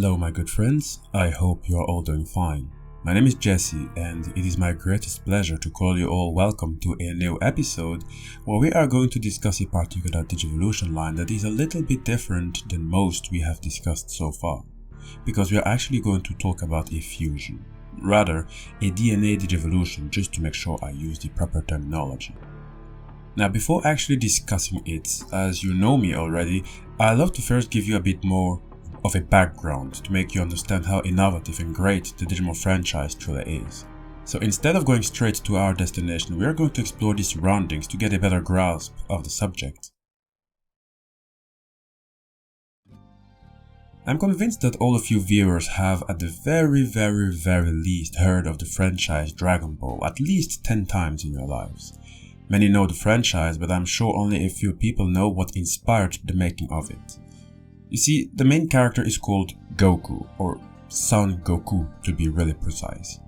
Hello my good friends, I hope you are all doing fine. My name is Jesse and it is my greatest pleasure to call you all welcome to a new episode where we are going to discuss a particular Digivolution line that is a little bit different than most we have discussed so far, because we are actually going to talk about a fusion, rather a DNA Digivolution, just to make sure I use the proper terminology. Now before actually discussing it, as you know me already, I'd love to first give you a bit more of a background to make you understand how innovative and great the Digimon franchise truly is. So instead of going straight to our destination, we are going to explore the surroundings to get a better grasp of the subject. I'm convinced that all of you viewers have at the very least heard of the franchise Dragon Ball at least 10 times in your lives. Many know the franchise, but I'm sure only a few people know what inspired the making of it. You see, the main character is called Goku, or Son Goku to be really precise.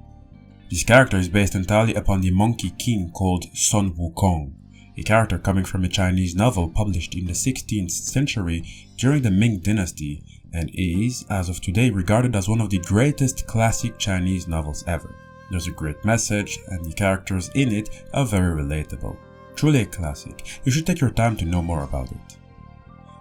This character is based entirely upon the monkey king called Son Wukong, a character coming from a Chinese novel published in the 16th century during the Ming dynasty, and is, as of today, regarded as one of the greatest classic Chinese novels ever. There's a great message, and the characters in it are very relatable. Truly a classic. You should take your time to know more about it.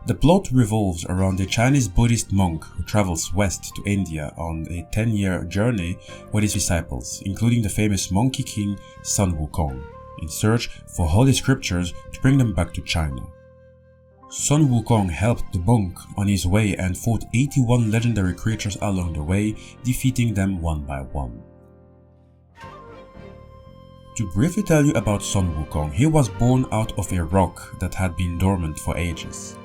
The plot revolves around a Chinese Buddhist monk who travels west to India on a 10-year journey with his disciples, including the famous monkey king Son Wukong, in search for holy scriptures to bring them back to China. Son Wukong helped the monk on his way and fought 81 legendary creatures along the way, defeating them one by one. To briefly tell you about Son Wukong, he was born out of a rock that had been dormant for ages.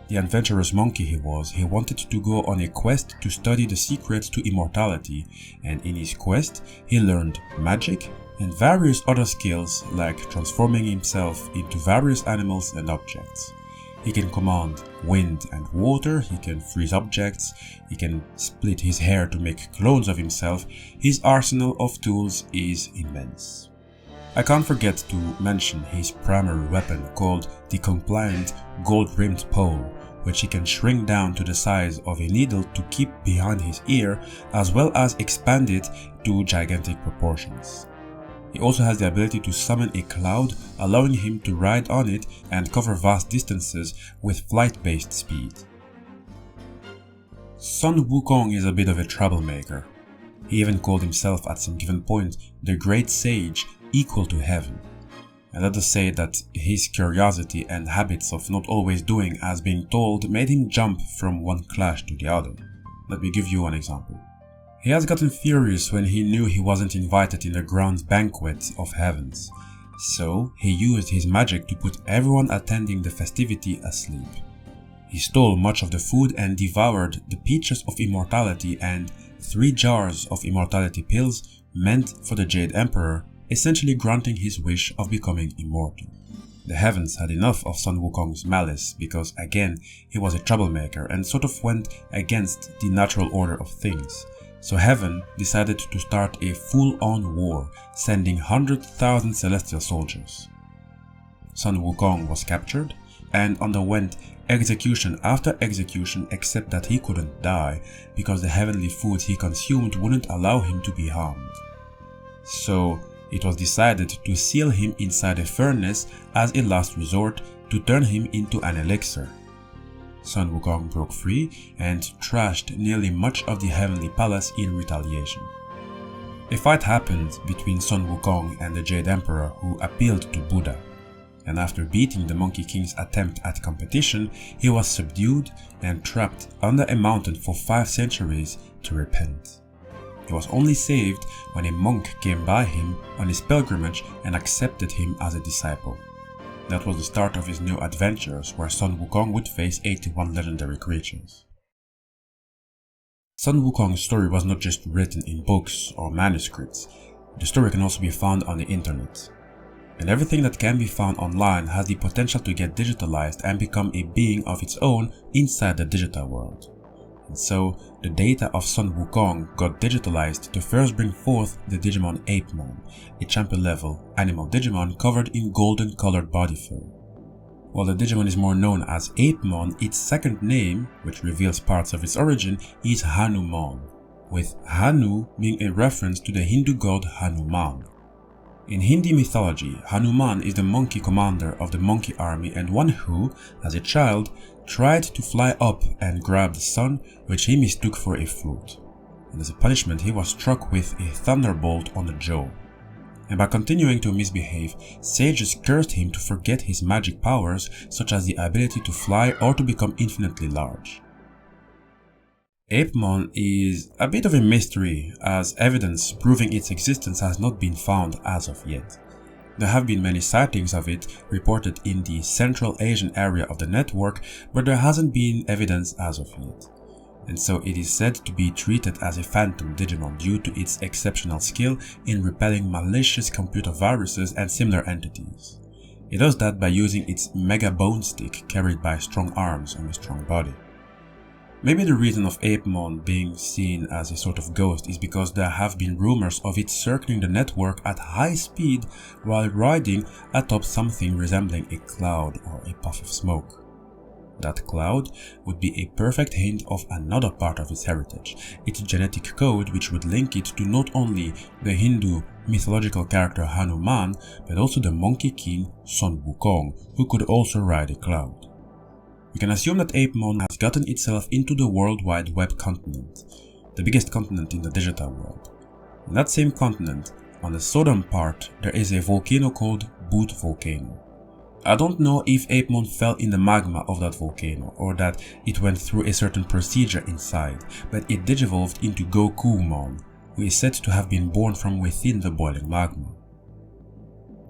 The adventurous monkey he was, he wanted to go on a quest to study the secrets to immortality, and in his quest he learned magic and various other skills like transforming himself into various animals and objects. He can command wind and water, he can freeze objects, he can split his hair to make clones of himself. His arsenal of tools is immense. I can't forget to mention his primary weapon called the compliant gold-rimmed pole, which he can shrink down to the size of a needle to keep behind his ear, as well as expand it to gigantic proportions. He also has the ability to summon a cloud, allowing him to ride on it and cover vast distances with flight-based speed. Son Wukong is a bit of a troublemaker. He even called himself at some given point the Great Sage, equal to heaven. And let us say that his curiosity and habits of not always doing as being told made him jump from one clash to the other. Let me give you one example. He has gotten furious when he knew he wasn't invited in the grand banquet of heavens, so he used his magic to put everyone attending the festivity asleep. He stole much of the food and devoured the peaches of immortality and 3 jars of immortality pills meant for the Jade Emperor, essentially granting his wish of becoming immortal. The heavens had enough of Son Wukong's malice because, again, he was a troublemaker and sort of went against the natural order of things. So heaven decided to start a full-on war, sending 100,000 celestial soldiers. Son Wukong was captured and underwent execution after execution, except that he couldn't die because the heavenly food he consumed wouldn't allow him to be harmed. So it was decided to seal him inside a furnace as a last resort to turn him into an elixir. Son Wukong broke free and trashed nearly much of the heavenly palace in retaliation. A fight happened between Son Wukong and the Jade Emperor, who appealed to Buddha, and after beating the Monkey King's attempt at competition, he was subdued and trapped under a mountain for 5 centuries to repent. He was only saved when a monk came by him on his pilgrimage and accepted him as a disciple. That was the start of his new adventures, where Son Wukong would face 81 legendary creatures. Son Wukong's story was not just written in books or manuscripts. The story can also be found on the internet. And everything that can be found online has the potential to get digitalized and become a being of its own inside the digital world. And so, the data of Son Wukong got digitalized to first bring forth the Digimon Apemon, a champion level animal Digimon covered in golden colored body fur. While the Digimon is more known as Apemon, its second name, which reveals parts of its origin, is Hanumon, with Hanu being a reference to the Hindu god Hanuman. In Hindi mythology, Hanuman is the monkey commander of the monkey army and one who, as a child, tried to fly up and grab the sun, which he mistook for a fruit. And as a punishment, he was struck with a thunderbolt on the jaw. And by continuing to misbehave, sages cursed him to forget his magic powers, such as the ability to fly or to become infinitely large. Apemon is a bit of a mystery, as evidence proving its existence has not been found as of yet. There have been many sightings of it reported in the Central Asian area of the network, but there hasn't been evidence as of yet. And so it is said to be treated as a phantom Digimon due to its exceptional skill in repelling malicious computer viruses and similar entities. It does that by using its mega bone stick carried by strong arms on a strong body. Maybe the reason of Apemon being seen as a sort of ghost is because there have been rumors of it circling the network at high speed while riding atop something resembling a cloud or a puff of smoke. That cloud would be a perfect hint of another part of its heritage, its genetic code, which would link it to not only the Hindu mythological character Hanuman, but also the monkey king Son Wukong, who could also ride a cloud. We can assume that Apemon has gotten itself into the World Wide Web continent, the biggest continent in the digital world. On that same continent, on the southern part, there is a volcano called Boot Volcano. I don't know if Apemon fell in the magma of that volcano or that it went through a certain procedure inside, but it digivolved into Gokumon, who is said to have been born from within the boiling magma.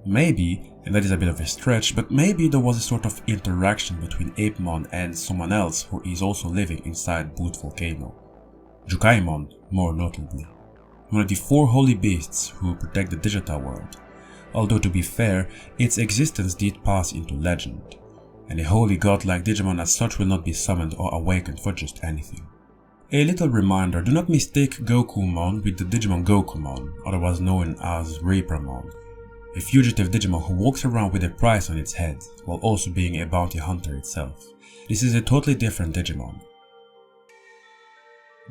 Maybe, and that is a bit of a stretch, but maybe there was a sort of interaction between Apemon and someone else who is also living inside Boot Volcano. Shakamon, more notably. One of the 4 holy beasts who protect the digital world. Although to be fair, its existence did pass into legend, and a holy god like Digimon as such will not be summoned or awakened for just anything. A little reminder, do not mistake Gokumon with the Digimon Gokumon, otherwise known as Reapermon, a fugitive Digimon who walks around with a price on its head, while also being a bounty hunter itself. This is a totally different Digimon.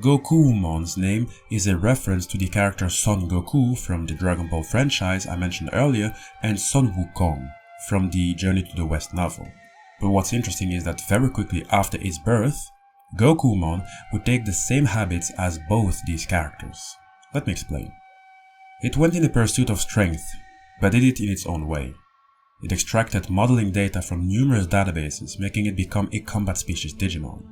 Gokuwmon's name is a reference to the character Son Goku from the Dragon Ball franchise I mentioned earlier and Son Wukong from the Journey to the West novel. But what's interesting is that very quickly after its birth, Gokuwmon would take the same habits as both these characters. Let me explain. It went in the pursuit of strength, but did it in its own way. It extracted modeling data from numerous databases, making it become a combat species Digimon.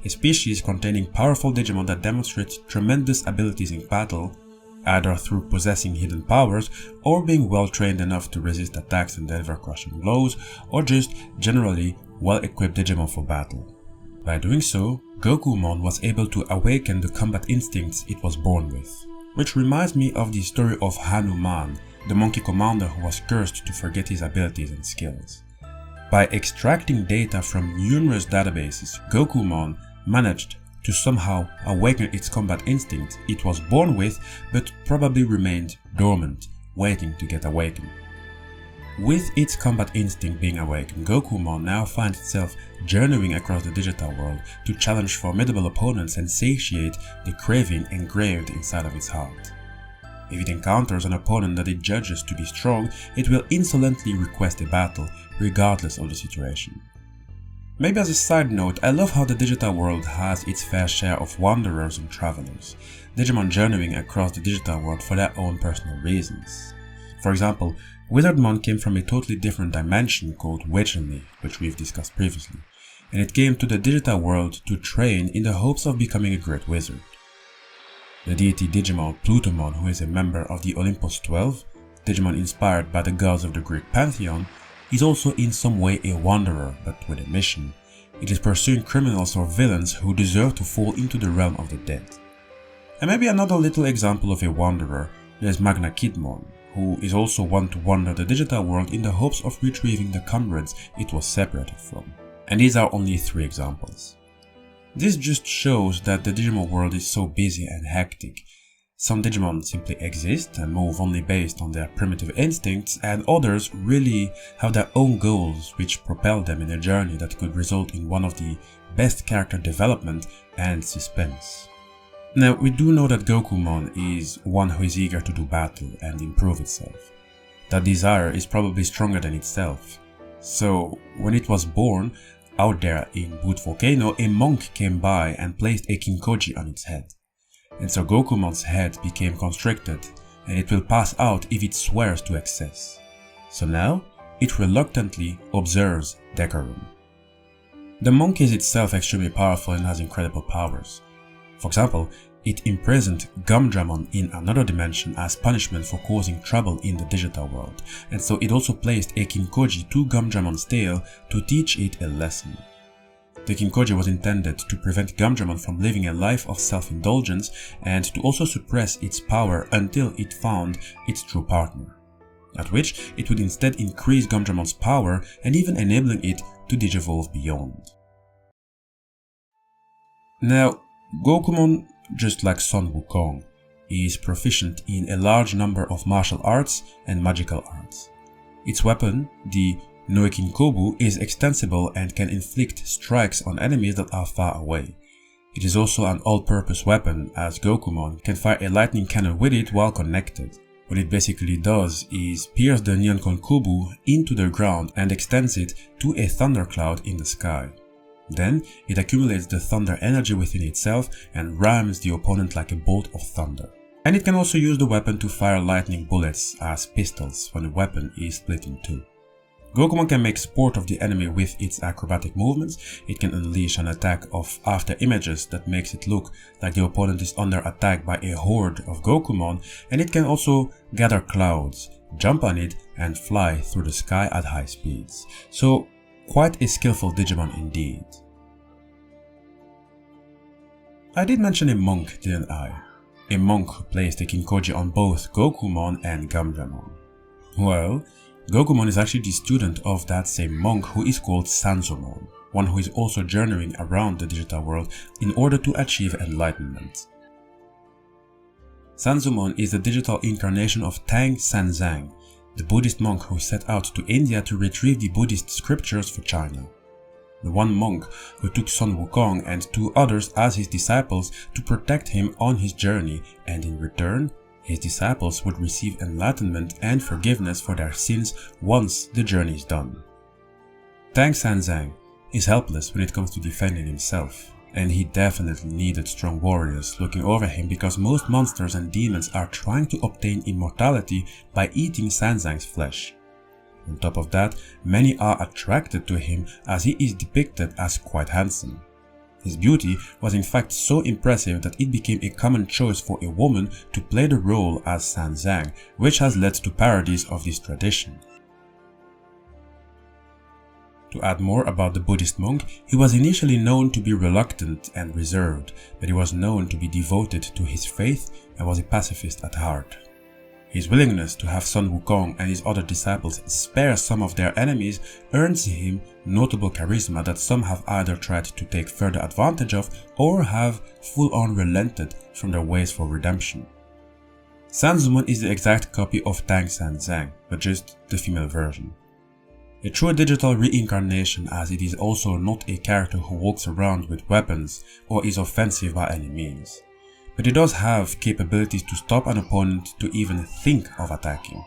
A species containing powerful Digimon that demonstrate tremendous abilities in battle, either through possessing hidden powers or being well trained enough to resist attacks and deliver crushing blows, or just generally well-equipped Digimon for battle. By doing so, Gokumon was able to awaken the combat instincts it was born with, which reminds me of the story of Hanuman, the monkey commander who was cursed to forget his abilities and skills. By extracting data from numerous databases, Gokumon managed to somehow awaken its combat instinct it was born with, but probably remained dormant, waiting to get awakened. With its combat instinct being awakened, Gokumon now finds itself journeying across the digital world to challenge formidable opponents and satiate the craving engraved inside of its heart. If it encounters an opponent that it judges to be strong, it will insolently request a battle, regardless of the situation. Maybe as a side note, I love how the digital world has its fair share of wanderers and travelers, Digimon journeying across the digital world for their own personal reasons. For example, Wizardmon came from a totally different dimension called Witcherly, which we've discussed previously, and it came to the digital world to train in the hopes of becoming a great wizard. The deity Digimon Plutomon, who is a member of the Olympus 12, Digimon inspired by the gods of the Greek pantheon, is also in some way a wanderer, but with a mission. It is pursuing criminals or villains who deserve to fall into the realm of the dead. And maybe another little example of a wanderer, there's Magna Kidmon, who is also one to wander the digital world in the hopes of retrieving the comrades it was separated from. And these are only 3 examples. This just shows that the Digimon world is so busy and hectic, Some Digimon simply exist and move only based on their primitive instincts, and others really have their own goals which propel them in a journey that could result in one of the best character development and suspense. Now, we do know that Gokumon is one who is eager to do battle and improve itself. That desire is probably stronger than itself. So, when it was born, out there in Boot Volcano, a monk came by and placed a Kinkoji on its head. And so Gokumon's head became constricted, and it will pass out if it swears to excess. So now, it reluctantly observes decorum. The monk is itself extremely powerful and has incredible powers. For example, it imprisoned Shawjamon in another dimension as punishment for causing trouble in the digital world, and so it also placed a Kinkoji to Shawjamon's tail to teach it a lesson. The Kinkoji was intended to prevent Shawjamon from living a life of self-indulgence and to also suppress its power until it found its true partner, at which it would instead increase Shawjamon's power and even enabling it to digivolve beyond. Now, Gokumon, just like son Wukong, is proficient in a large number of martial arts and magical arts. Its weapon, the Noekinkobu, is extensible and can inflict strikes on enemies that are far away. It is also an all-purpose weapon, as Gokumon can fire a lightning cannon with it while connected. What it basically does is pierce the Nyankonkobu into the ground and extends it to a thundercloud in the sky. Then, it accumulates the thunder energy within itself and rams the opponent like a bolt of thunder. And it can also use the weapon to fire lightning bullets as pistols when the weapon is split in two. Gokumon can make sport of the enemy with its acrobatic movements. It can unleash an attack of after images that makes it look like the opponent is under attack by a horde of Gokumon, and it can also gather clouds, jump on it, and fly through the sky at high speeds. So, quite a skillful Digimon indeed. I did mention a monk, didn't I? A monk who placed a Kinkoji on both Gokumon and Shawjamon. Well, Gokumon is actually the student of that same monk who is called Sanzomon, one who is also journeying around the digital world in order to achieve enlightenment. Sanzomon is the digital incarnation of Tang Sanzang, the Buddhist monk who set out to India to retrieve the Buddhist scriptures for China. The one monk who took son Wukong and two others as his disciples to protect him on his journey, and in return, his disciples would receive enlightenment and forgiveness for their sins once the journey is done. Tang Sanzang is helpless when it comes to defending himself, and he definitely needed strong warriors looking over him because most monsters and demons are trying to obtain immortality by eating Sanzang's flesh. On top of that, many are attracted to him as he is depicted as quite handsome. His beauty was in fact so impressive that it became a common choice for a woman to play the role as Sanzang, which has led to parodies of this tradition. To add more about the Buddhist monk, he was initially known to be reluctant and reserved, but he was known to be devoted to his faith and was a pacifist at heart. His willingness to have son Wukong and his other disciples spare some of their enemies earns him notable charisma that some have either tried to take further advantage of or have full-on relented from their ways for redemption. Sanzomon is the exact copy of Tang Sanzang, but just the female version. A true digital reincarnation, as it is also not a character who walks around with weapons or is offensive by any means. But it does have capabilities to stop an opponent to even think of attacking.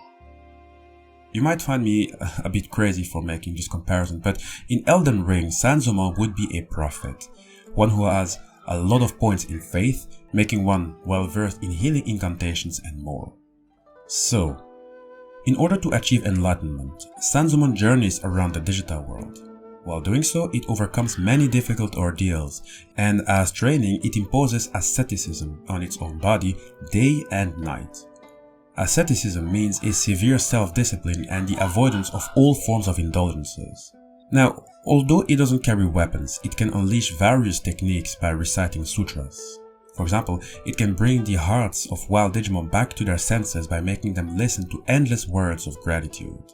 You might find me a bit crazy for making this comparison, but in Elden Ring, Sanzomon would be a prophet, one who has a lot of points in faith, making one well versed in healing incantations and more. So, in order to achieve enlightenment, Sanzomon journeys around the digital world. While doing so, it overcomes many difficult ordeals, and as training, it imposes asceticism on its own body day and night. Asceticism means a severe self-discipline and the avoidance of all forms of indulgences. Now, although it doesn't carry weapons, it can unleash various techniques by reciting sutras. For example, it can bring the hearts of wild Digimon back to their senses by making them listen to endless words of gratitude.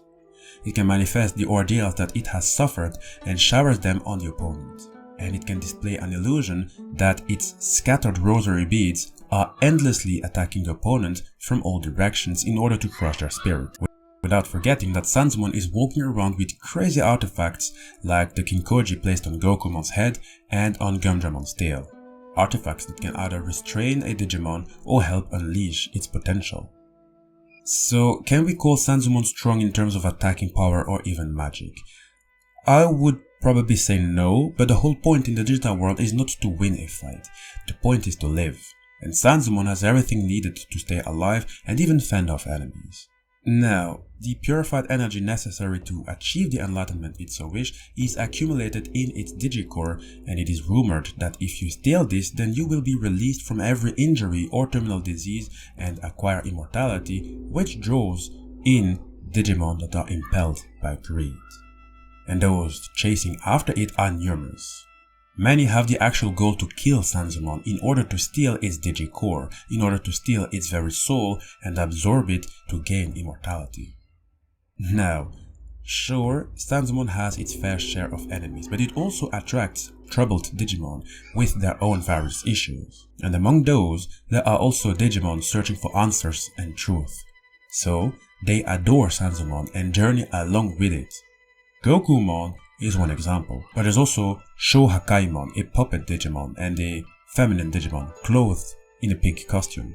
It can manifest the ordeals that it has suffered and showers them on the opponent. And it can display an illusion that its scattered rosary beads are endlessly attacking the opponent from all directions in order to crush their spirit. Without forgetting that Sanzomon is walking around with crazy artifacts like the Kinkoji placed on Gokumon's head and on Xiaojamon's tail. Artifacts that can either restrain a Digimon or help unleash its potential. So, can we call Sanzomon strong in terms of attacking power or even magic? I would probably say no, but the whole point in the digital world is not to win a fight. The point is to live, and Sanzomon has everything needed to stay alive and even fend off enemies. Now, the purified energy necessary to achieve the enlightenment it so wish is accumulated in its Digicore, and it is rumored that if you steal this, then you will be released from every injury or terminal disease and acquire immortality, which draws in Digimon that are impelled by greed. And those chasing after it are numerous. Many have the actual goal to kill Sanzomon in order to steal its Digicore, in order to steal its very soul and absorb it to gain immortality. Now, sure, Sanzomon has its fair share of enemies, but it also attracts troubled Digimon with their own various issues. And among those, there are also Digimon searching for answers and truth. So, they adore Sanzomon and journey along with it. Gokumon is one example, but there's also Shakamon, a puppet Digimon, and a feminine Digimon clothed in a pink costume.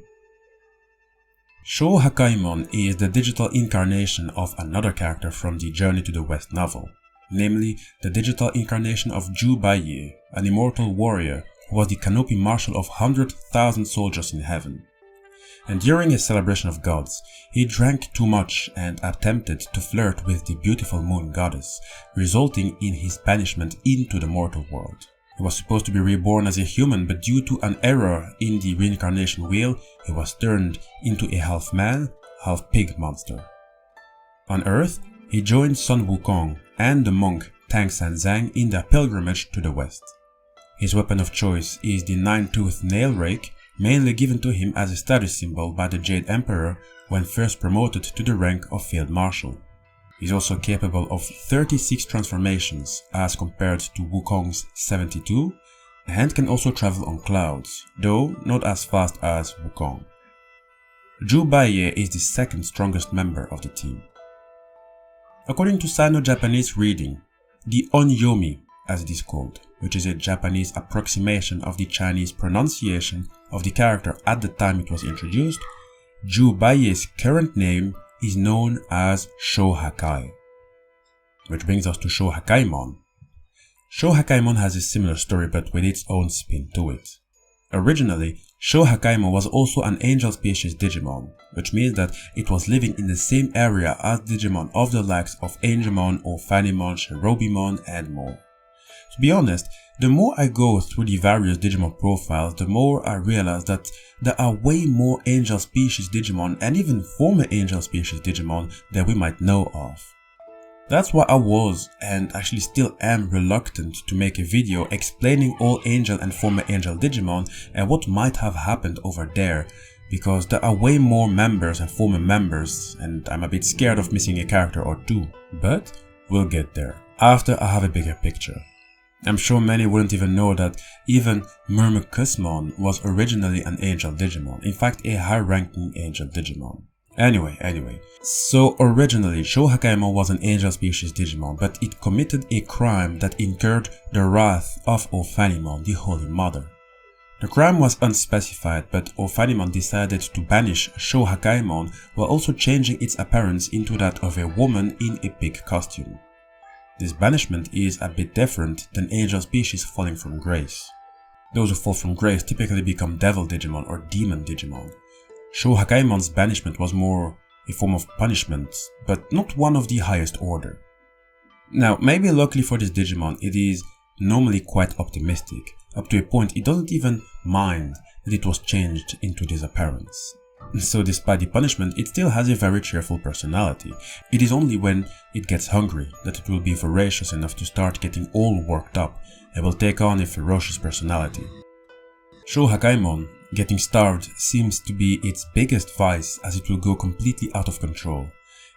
Shakamon is the digital incarnation of another character from the Journey to the West novel, namely the digital incarnation of Jubaye, an immortal warrior who was the canopy marshal of 100,000 soldiers in heaven. And during a celebration of gods, he drank too much and attempted to flirt with the beautiful moon goddess, resulting in his banishment into the mortal world. He was supposed to be reborn as a human, but due to an error in the reincarnation wheel, he was turned into a half-man, half-pig monster. On Earth, he joined son Wukong and the monk Tang Sanzang in their pilgrimage to the west. His weapon of choice is the nine-toothed nail rake, mainly given to him as a status symbol by the Jade Emperor when first promoted to the rank of Field Marshal. He is also capable of 36 transformations as compared to Wukong's 72, and can also travel on clouds, though not as fast as Wukong. Jubaye is the second strongest member of the team. According to Sino-Japanese reading, the Onyomi, as it is called, which is a Japanese approximation of the Chinese pronunciation of the character at the time it was introduced, Jubaye's current name is known as Shohakai. Which brings us to Shohakaimon. Shohakaimon has a similar story but with its own spin to it. Originally, Shohakaimon was also an angel species Digimon, which means that it was living in the same area as Digimon of the likes of Angemon, Ophanimon, Cherubimon, and more. To be honest, the more I go through the various Digimon profiles, the more I realize that there are way more angel species Digimon and even former angel species Digimon that we might know of. That's why I was, and actually still am, reluctant to make a video explaining all angel and former angel Digimon and what might have happened over there, because there are way more members and former members and I'm a bit scared of missing a character or two. But we'll get there, after I have a bigger picture. I'm sure many wouldn't even know that even Myrmekusmon was originally an angel Digimon, in fact a high-ranking angel Digimon. Anyway, so originally Shohakaimon was an angel species Digimon, but it committed a crime that incurred the wrath of Ophanimon, the Holy Mother. The crime was unspecified, but Ophanimon decided to banish Shohakaimon while also changing its appearance into that of a woman in a pig costume. This banishment is a bit different than angel species falling from grace. Those who fall from grace typically become devil Digimon or demon Digimon. Shohakaimon's banishment was more a form of punishment, but not one of the highest order. Now, maybe luckily for this Digimon, it is normally quite optimistic, up to a point it doesn't even mind that it was changed into this appearance. So despite the punishment, it still has a very cheerful personality. It is only when it gets hungry that it will be voracious enough to start getting all worked up and will take on a ferocious personality. Shohakaimon, getting starved, seems to be its biggest vice, as it will go completely out of control,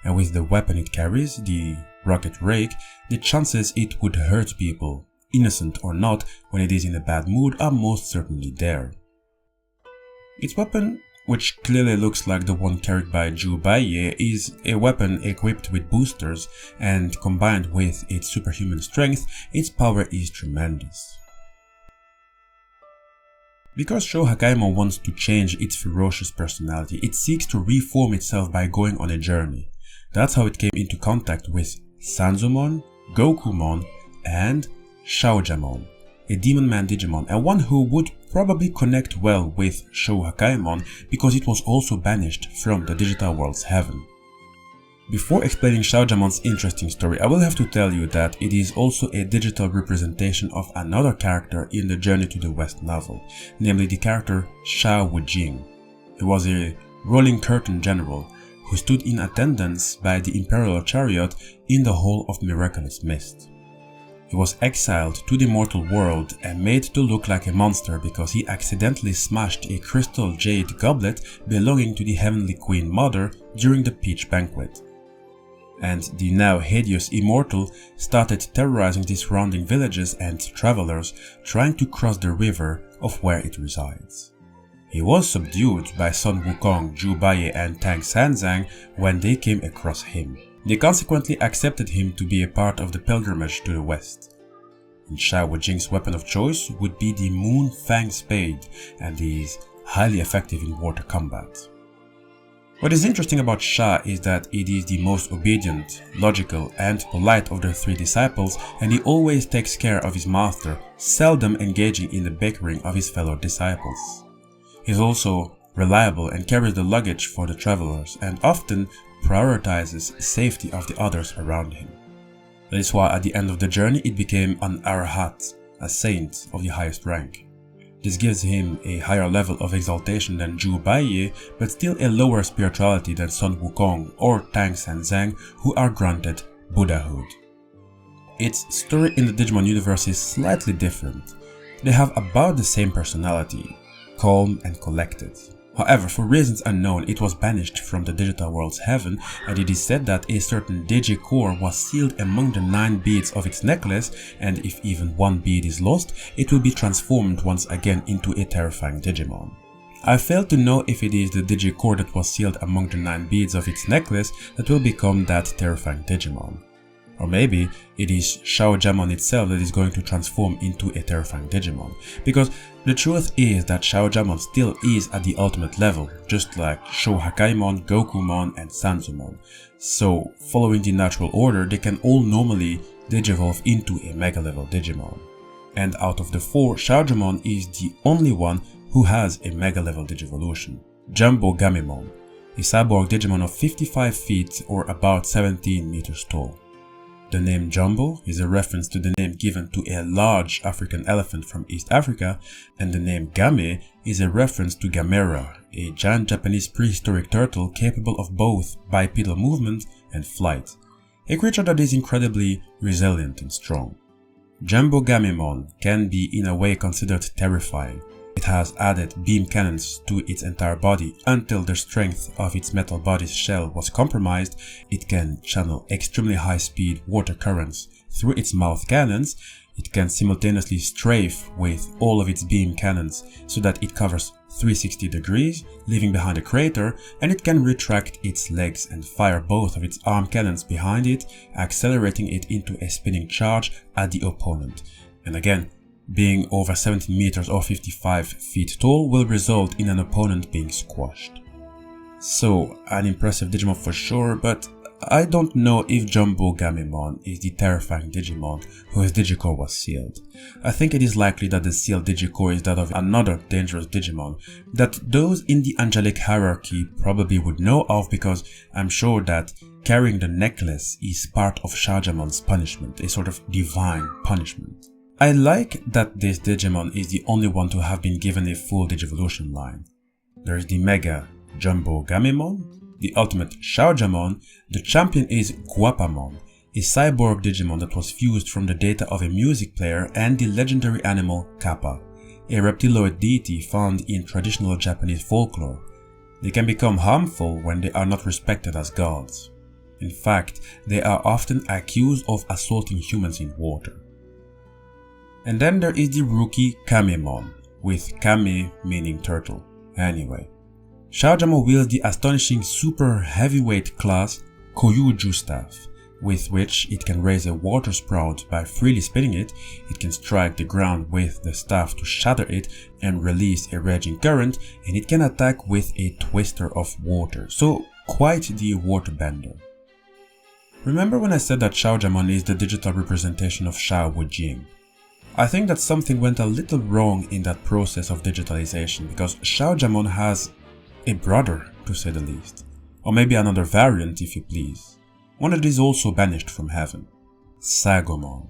and with the weapon it carries, the rocket rake, the chances it would hurt people, innocent or not, when it is in a bad mood are most certainly there. Its weapon, which clearly looks like the one carried by Jubaye, is a weapon equipped with boosters, and combined with its superhuman strength, its power is tremendous. Because Shawjamon wants to change its ferocious personality, it seeks to reform itself by going on a journey. That's how it came into contact with Sanzomon, Gokumon, and Xiao Jamon, a demon man Digimon, and one who would probably connect well with Shakamon because it was also banished from the digital world's heaven. Before explaining Shawjamon's interesting story, I will have to tell you that it is also a digital representation of another character in the Journey to the West novel, namely the character Xiao Jing. He was a rolling curtain general who stood in attendance by the Imperial Chariot in the Hall of Miraculous Mist. He was exiled to the mortal world and made to look like a monster because he accidentally smashed a crystal jade goblet belonging to the Heavenly Queen Mother during the Peach Banquet. And the now hideous immortal started terrorizing the surrounding villages and travelers trying to cross the river of where it resides. He was subdued by Sun Wukong, Jubaye and Tang Sanzang when they came across him. They consequently accepted him to be a part of the pilgrimage to the west. And Xiao Jing's weapon of choice would be the Moon Fang Spade, and he is highly effective in water combat. What is interesting about Xia is that it is the most obedient, logical and polite of the three disciples, and he always takes care of his master, seldom engaging in the bickering of his fellow disciples. He is also reliable and carries the luggage for the travelers, and often prioritizes safety of the others around him. That is why at the end of the journey it became an Arhat, a saint of the highest rank. This gives him a higher level of exaltation than Zhu Baiye, but still a lower spirituality than Sun Wukong or Tang Sanzang, who are granted Buddhahood. Its story in the Digimon universe is slightly different. They have about the same personality, calm and collected. However, for reasons unknown, it was banished from the digital world's heaven, and it is said that a certain Digicore was sealed among the 9 beads of its necklace, and if even one bead is lost, it will be transformed once again into a terrifying Digimon. I failed to know if it is the Digicore that was sealed among the 9 beads of its necklace that will become that terrifying Digimon. Or maybe it is Shawjamon itself that is going to transform into a terrifying Digimon. Because the truth is that Shawjamon still is at the ultimate level, just like Shawjamon, Gokumon and Sanzomon. So, following the natural order, they can all normally digivolve into a mega level Digimon. And out of the 4, Shawjamon is the only one who has a mega level Digivolution. JumboGamemon, a cyborg Digimon of 55 feet or about 17 meters tall. The name Jumbo is a reference to the name given to a large African elephant from East Africa, and the name Game is a reference to Gamera, a giant Japanese prehistoric turtle capable of both bipedal movement and flight, a creature that is incredibly resilient and strong. JumboGamemon can be in a way considered terrifying. It has added beam cannons to its entire body until the strength of its metal body's shell was compromised. It can channel extremely high-speed water currents through its mouth cannons. It can simultaneously strafe with all of its beam cannons so that it covers 360 degrees, leaving behind a crater, and it can retract its legs and fire both of its arm cannons behind it, accelerating it into a spinning charge at the opponent. And again, being over 17 meters or 55 feet tall will result in an opponent being squashed. So, an impressive Digimon for sure, but I don't know if JumboGamemon is the terrifying Digimon whose Digicore was sealed. I think it is likely that the sealed Digicore is that of another dangerous Digimon that those in the angelic hierarchy probably would know of, because I'm sure that carrying the necklace is part of Shawjamon's punishment, a sort of divine punishment. I like that this Digimon is the only one to have been given a full Digivolution line. There is the Mega JumboGamemon, the ultimate Shawjamon. The champion is Gwappamon, a cyborg Digimon that was fused from the data of a music player, and the legendary animal Kappa, a reptiloid deity found in traditional Japanese folklore. They can become harmful when they are not respected as gods. In fact, they are often accused of assaulting humans in water. And then there is the rookie Kamemon, with Kame meaning turtle. Anyway, Shawjamon wields the astonishing super heavyweight class Koyuju staff, with which it can raise a water sprout by freely spinning it. It can strike the ground with the staff to shatter it and release a raging current, and it can attack with a twister of water, so quite the waterbender. Remember when I said that Xiaojamon is the digital representation of Xiao? I think that something went a little wrong in that process of digitalization, because Xiaojamon has a brother, to say the least, or maybe another variant if you please. One that is also banished from heaven, Sagomon.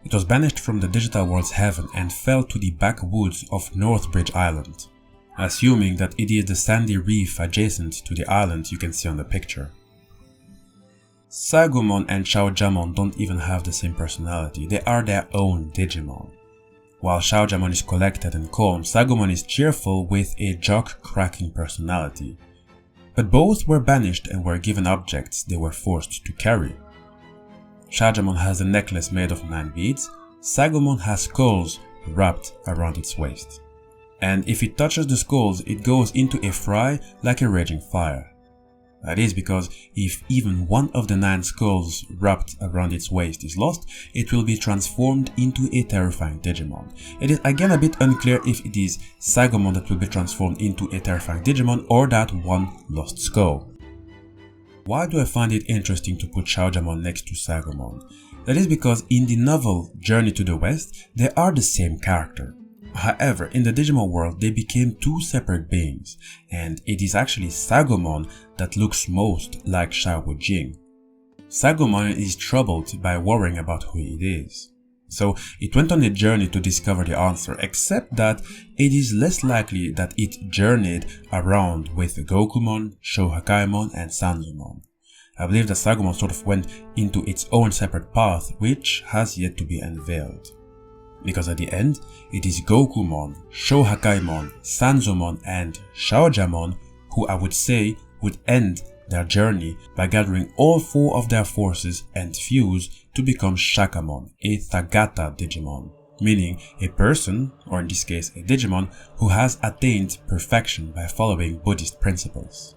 It was banished from the digital world's heaven and fell to the backwoods of Northbridge Island, assuming that it is the sandy reef adjacent to the island you can see on the picture. Sagomon and Shawjamon don't even have the same personality, they are their own Digimon. While Shawjamon is collected and calm, Sagomon is cheerful with a jock-cracking personality. But both were banished and were given objects they were forced to carry. Shawjamon has a necklace made of 9 beads, Sagomon has skulls wrapped around its waist. And if it touches the skulls, it goes into a fry like a raging fire. That is because if even one of the 9 skulls wrapped around its waist is lost, it will be transformed into a terrifying Digimon. It is again a bit unclear if it is Sagomon that will be transformed into a terrifying Digimon or that one lost skull. Why do I find it interesting to put Xiaojamon next to Sagomon? That is because in the novel Journey to the West, they are the same character. However, in the Digimon world, they became 2 separate beings, and it is actually Sagomon that looks most like Xiao Jing. Sagomon is troubled by worrying about who it is. So it went on a journey to discover the answer, except that it is less likely that it journeyed around with Gokumon, Shakaimon and Sanzomon. I believe that Sagomon sort of went into its own separate path, which has yet to be unveiled. Because at the end, it is Gokumon, Shakaimon, Sanzomon and Shawjamon who I would say would end their journey by gathering all 4 of their forces and fuse to become Shakamon, a Tathagata Digimon, meaning a person, or in this case a Digimon, who has attained perfection by following Buddhist principles.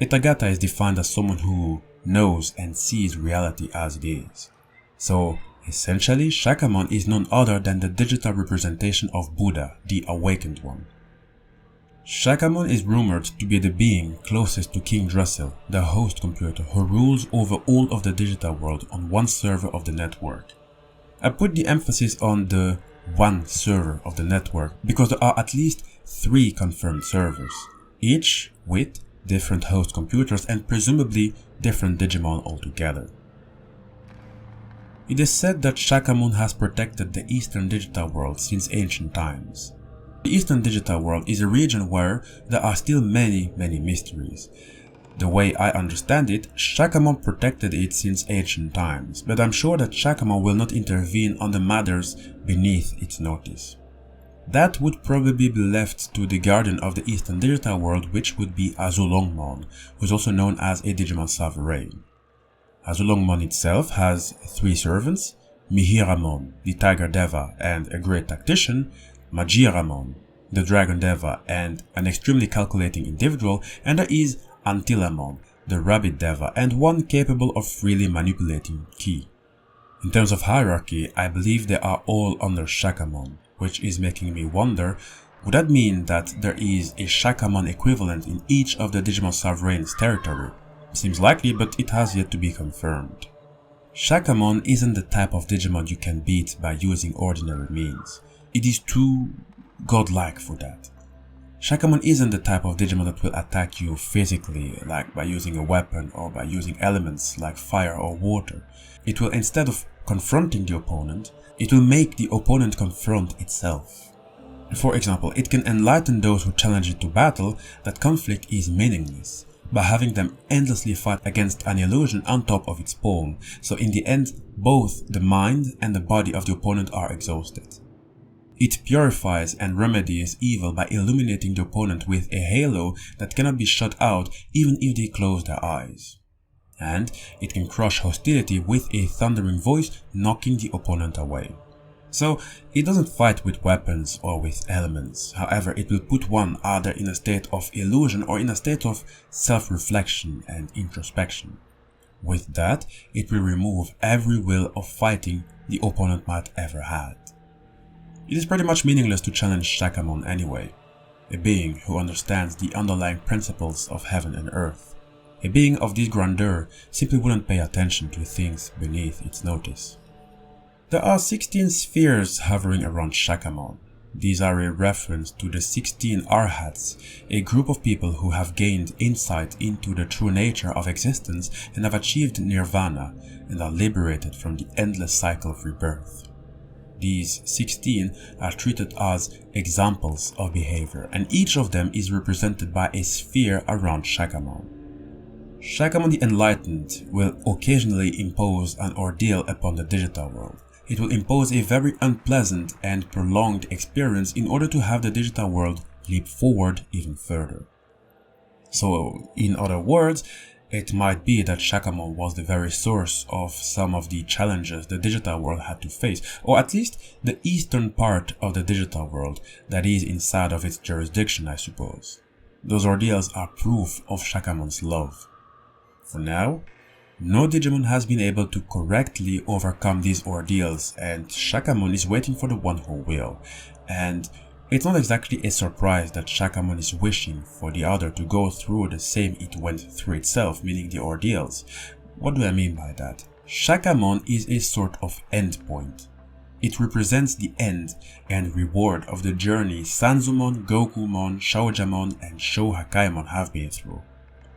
A Tathagata is defined as someone who knows and sees reality as it is. So, essentially, Shakamon is none other than the digital representation of Buddha, the awakened one. Shakamon is rumored to be the being closest to King Drasil, the host computer who rules over all of the digital world on one server of the network. I put the emphasis on the one server of the network because there are at least 3 confirmed servers, each with different host computers and presumably different Digimon altogether. It is said that Shakamon has protected the Eastern digital world since ancient times. The Eastern digital world is a region where there are still many mysteries. The way I understand it, Shakamon protected it since ancient times, but I'm sure that Shakamon will not intervene on the matters beneath its notice. That would probably be left to the guardian of the Eastern digital world, which would be Azulongmon, who is also known as a Digimon Sovereign. Azulongmon itself has 3 servants, Mihiramon, the Tiger Deva and a great tactician, Majiramon, the Dragon Deva and an extremely calculating individual, and there is Antilamon, the Rabbit Deva and one capable of freely manipulating ki. In terms of hierarchy, I believe they are all under Shakamon, which is making me wonder, would that mean that there is a Shakamon equivalent in each of the Digimon Sovereigns territory? Seems likely, but it has yet to be confirmed. Shakamon isn't the type of Digimon you can beat by using ordinary means. It is too godlike for that. Shakamon isn't the type of Digimon that will attack you physically, like by using a weapon or by using elements like fire or water. It will, instead of confronting the opponent, it will make the opponent confront itself. For example, it can enlighten those who challenge it to battle that conflict is meaningless, by having them endlessly fight against an illusion on top of its pawn, so in the end, both the mind and the body of the opponent are exhausted. It purifies and remedies evil by illuminating the opponent with a halo that cannot be shut out even if they close their eyes. And it can crush hostility with a thundering voice, knocking the opponent away. So it doesn't fight with weapons or with elements, however it will put one either in a state of illusion or in a state of self-reflection and introspection. With that, it will remove every will of fighting the opponent might ever had. It is pretty much meaningless to challenge Shakamon anyway, a being who understands the underlying principles of heaven and earth. A being of this grandeur simply wouldn't pay attention to things beneath its notice. There are 16 spheres hovering around Shakamon. These are a reference to the 16 Arhats, a group of people who have gained insight into the true nature of existence and have achieved nirvana and are liberated from the endless cycle of rebirth. These 16 are treated as examples of behavior, and each of them is represented by a sphere around Shakamon. Shakamon the Enlightened will occasionally impose an ordeal upon the digital world. It will impose a very unpleasant and prolonged experience in order to have the digital world leap forward even further. So, in other words, it might be that Shakamon was the very source of some of the challenges the digital world had to face, or at least the eastern part of the digital world that is inside of its jurisdiction, I suppose. Those ordeals are proof of Shakamon's love. For now, no Digimon has been able to correctly overcome these ordeals, and Shakamon is waiting for the one who will. And it's not exactly a surprise that Shakamon is wishing for the other to go through the same it went through itself, meaning the ordeals. What do I mean by that? Shakamon is a sort of endpoint. It represents the end and reward of the journey Sanzomon, Gokumon, Shawjamon, and Shawjamon have been through.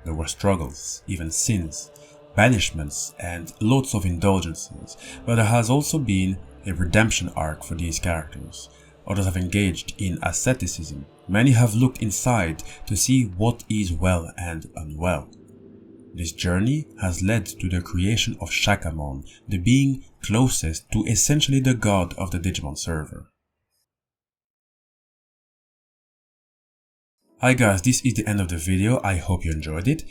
There were struggles, even sins, banishments, and lots of indulgences, but there has also been a redemption arc for these characters. Others have engaged in asceticism. Many have looked inside to see what is well and unwell. This journey has led to the creation of Shakamon, the being closest to essentially the god of the Digimon server. Hi guys, this is the end of the video. I hope you enjoyed it.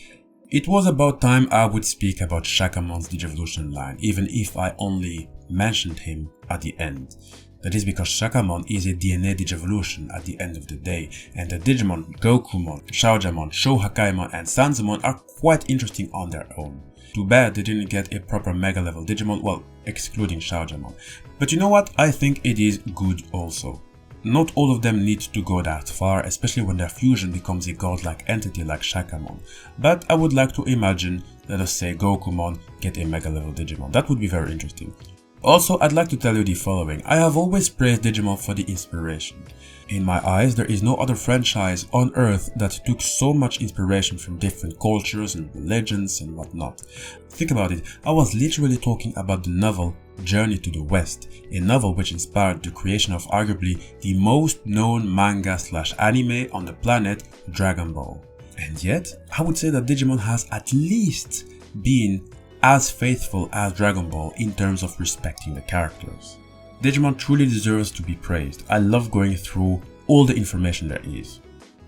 It was about time I would speak about Shakamon's Digivolution line, even if I only mentioned him at the end. That is because Shakamon is a DNA Digivolution at the end of the day, and the Digimon Gokumon, Xiao Jamon, and Sanzomon are quite interesting on their own. Too bad they didn't get a proper Mega level Digimon, well, excluding Shawjamon. But you know what, I think it is good also. Not all of them need to go that far, especially when their fusion becomes a godlike entity like Shakamon. But I would like to imagine, let us say Gokumon get a Mega level Digimon. That would be very interesting. Also, I'd like to tell you the following. I have always praised Digimon for the inspiration. In my eyes, there is no other franchise on Earth that took so much inspiration from different cultures and religions and whatnot. Think about it, I was literally talking about the novel Journey to the West, a novel which inspired the creation of arguably the most known manga/anime on the planet, Dragon Ball. And yet, I would say that Digimon has at least been as faithful as Dragon Ball in terms of respecting the characters. Digimon truly deserves to be praised. I love going through all the information there is.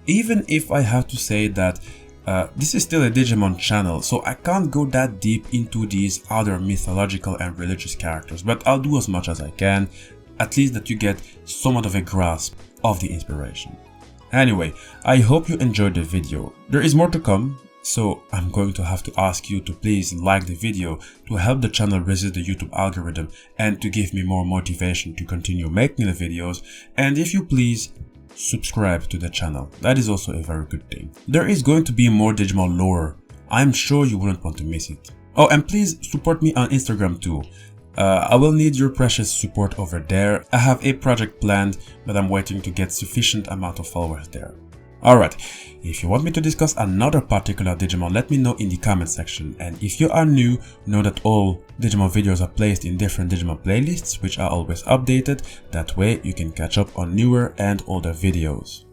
Even if I have to say that this is still a Digimon channel, so I can't go that deep into these other mythological and religious characters, but I'll do as much as I can, at least that you get somewhat of a grasp of the inspiration. Anyway, I hope you enjoyed the video. There is more to come, so I'm going to have to ask you to please like the video to help the channel resist the YouTube algorithm and to give me more motivation to continue making the videos, and if you please, subscribe to the channel. That is also a very good thing. There is going to be more Digimon lore. I'm sure you wouldn't want to miss it. Oh, and please support me on Instagram too. I will need your precious support over there. I have a project planned, but I'm waiting to get sufficient amount of followers there. Alright, if you want me to discuss another particular Digimon, let me know in the comment section, and if you are new, know that all Digimon videos are placed in different Digimon playlists, which are always updated. That way you can catch up on newer and older videos.